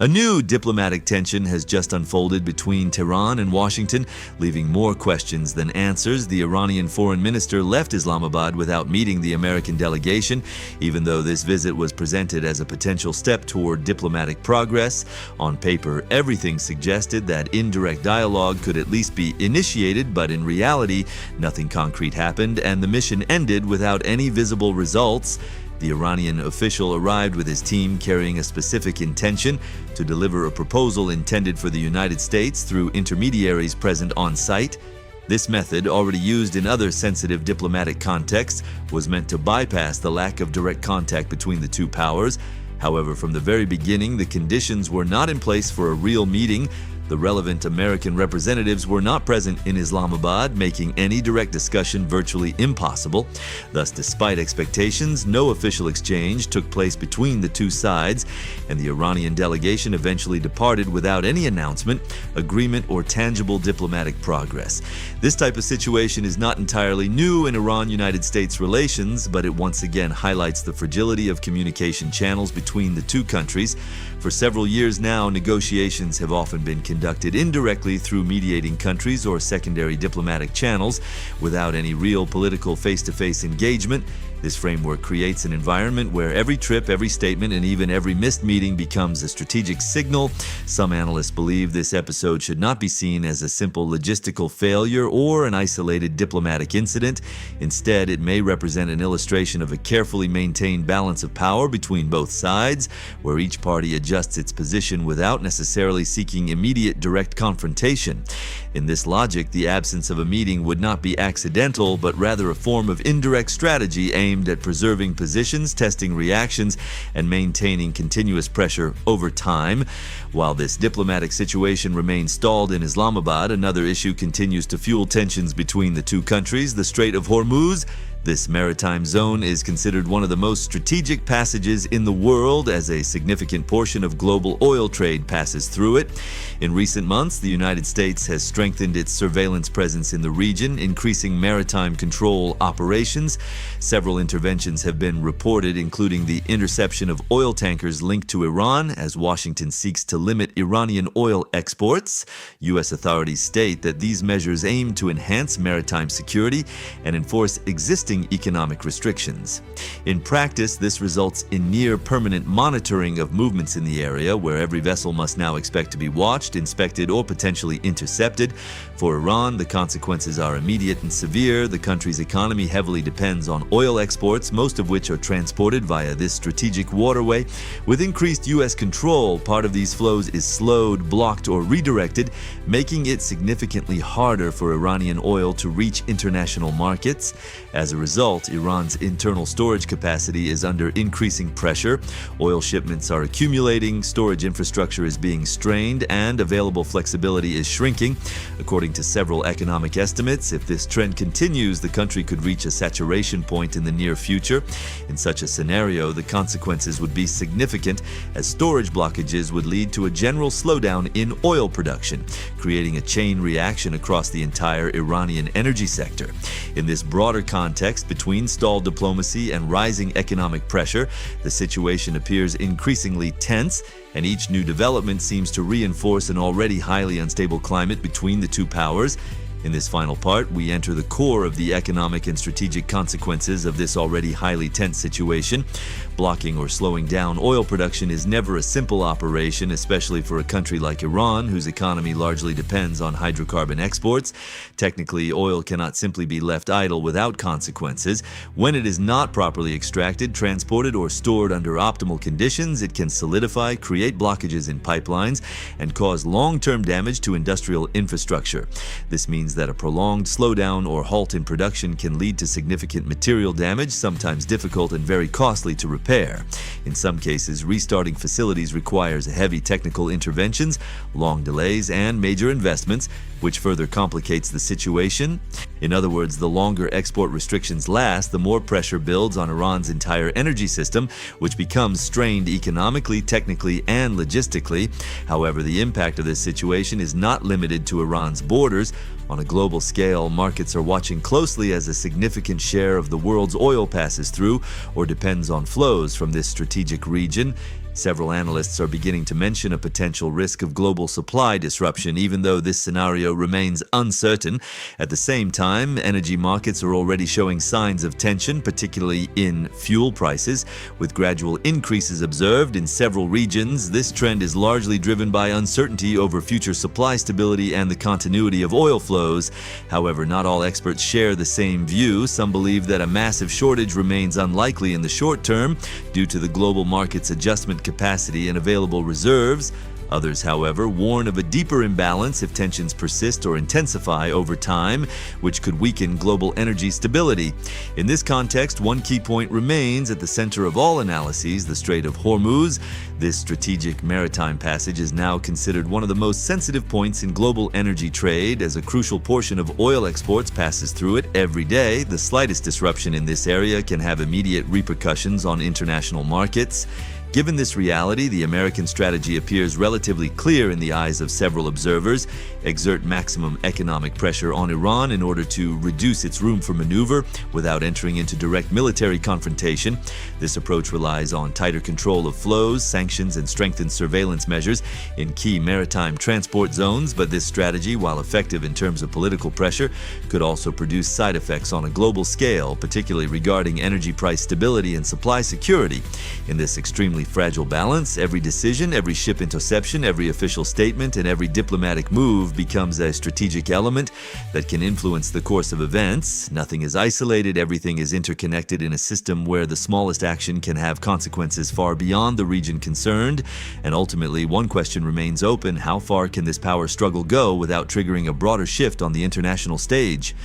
A new diplomatic tension has just unfolded between Tehran and Washington, leaving more questions than answers. The Iranian foreign minister left Islamabad without meeting the American delegation, even though this visit was presented as a potential step toward diplomatic progress. On paper, everything suggested that indirect dialogue could at least be initiated, but in reality, nothing concrete happened, and the mission ended without any visible results. The Iranian official arrived with his team carrying a specific intention to deliver a proposal intended for the United States through intermediaries present on site. This method, already used in other sensitive diplomatic contexts, was meant to bypass the lack of direct contact between the two powers. However, from the very beginning, the conditions were not in place for a real meeting. The relevant American representatives were not present in Islamabad, making any direct discussion virtually impossible. Thus, despite expectations, no official exchange took place between the two sides, and the Iranian delegation eventually departed without any announcement, agreement, or tangible diplomatic progress. This type of situation is not entirely new in Iran-United States relations, but it once again highlights the fragility of communication channels between the two countries. For several years now, negotiations have often been conducted indirectly through mediating countries or secondary diplomatic channels without any real political face-to-face engagement. This framework creates an environment where every trip, every statement, and even every missed meeting becomes a strategic signal. Some analysts believe this episode should not be seen as a simple logistical failure or an isolated diplomatic incident. Instead, it may represent an illustration of a carefully maintained balance of power between both sides, where each party adjusts its position without necessarily seeking immediate direct confrontation. In this logic, the absence of a meeting would not be accidental, but rather a form of indirect strategy aimed at preserving positions, testing reactions, and maintaining continuous pressure over time. While this diplomatic situation remains stalled in Islamabad, another issue continues to fuel tensions between the two countries: the Strait of Hormuz. This maritime zone is considered one of the most strategic passages in the world, as a significant portion of global oil trade passes through it. In recent months, the United States has strengthened its surveillance presence in the region, increasing maritime control operations. Several interventions have been reported, including the interception of oil tankers linked to Iran, as Washington seeks to limit Iranian oil exports. U.S. authorities state that these measures aim to enhance maritime security and enforce existing economic restrictions. In practice, this results in near-permanent monitoring of movements in the area, where every vessel must now expect to be watched, inspected, or potentially intercepted. For Iran, the consequences are immediate and severe. The country's economy heavily depends on oil exports, most of which are transported via this strategic waterway. With increased U.S. control, part of these flows is slowed, blocked, or redirected, making it significantly harder for Iranian oil to reach international markets. As a result, Iran's internal storage capacity is under increasing pressure. Oil shipments are accumulating, storage infrastructure is being strained, and available flexibility is shrinking. According to several economic estimates, if this trend continues, the country could reach a saturation point in the near future. In such a scenario, the consequences would be significant, as storage blockages would lead to a general slowdown in oil production, creating a chain reaction across the entire Iranian energy sector. In this broader context, between stalled diplomacy and rising economic pressure, the situation appears increasingly tense, and each new development seems to reinforce an already highly unstable climate between the two powers. In this final part, we enter the core of the economic and strategic consequences of this already highly tense situation. Blocking or slowing down oil production is never a simple operation, especially for a country like Iran, whose economy largely depends on hydrocarbon exports. Technically, oil cannot simply be left idle without consequences. When it is not properly extracted, transported, or stored under optimal conditions, it can solidify, create blockages in pipelines, and cause long-term damage to industrial infrastructure. This means that a prolonged slowdown or halt in production can lead to significant material damage, sometimes difficult and very costly to repair. In some cases, restarting facilities requires heavy technical interventions, long delays, and major investments, which further complicates the situation. In other words, the longer export restrictions last, the more pressure builds on Iran's entire energy system, which becomes strained economically, technically, and logistically. However, the impact of this situation is not limited to Iran's borders. On a global scale, markets are watching closely as a significant share of the world's oil passes through or depends on flows from this strategic region. Several analysts are beginning to mention a potential risk of global supply disruption, even though this scenario remains uncertain. At the same time, energy markets are already showing signs of tension, particularly in fuel prices. With gradual increases observed in several regions, this trend is largely driven by uncertainty over future supply stability and the continuity of oil flows. However, not all experts share the same view. Some believe that a massive shortage remains unlikely in the short term due to the global market's adjustment capacity and available reserves. Others, however, warn of a deeper imbalance if tensions persist or intensify over time, which could weaken global energy stability. In this context, one key point remains at the center of all analyses: the Strait of Hormuz. This strategic maritime passage is now considered one of the most sensitive points in global energy trade, as a crucial portion of oil exports passes through it every day. The slightest disruption in this area can have immediate repercussions on international markets. Given this reality, the American strategy appears relatively clear in the eyes of several observers: exert maximum economic pressure on Iran in order to reduce its room for maneuver without entering into direct military confrontation. This approach relies on tighter control of flows, sanctions, and strengthened surveillance measures in key maritime transport zones, but this strategy, while effective in terms of political pressure, could also produce side effects on a global scale, particularly regarding energy price stability and supply security. In this extremely fragile balance, every decision, every ship interception, every official statement, and every diplomatic move becomes a strategic element that can influence the course of events. Nothing is isolated, everything is interconnected in a system where the smallest action can have consequences far beyond the region concerned. And ultimately, one question remains open: how far can this power struggle go without triggering a broader shift on the international stage?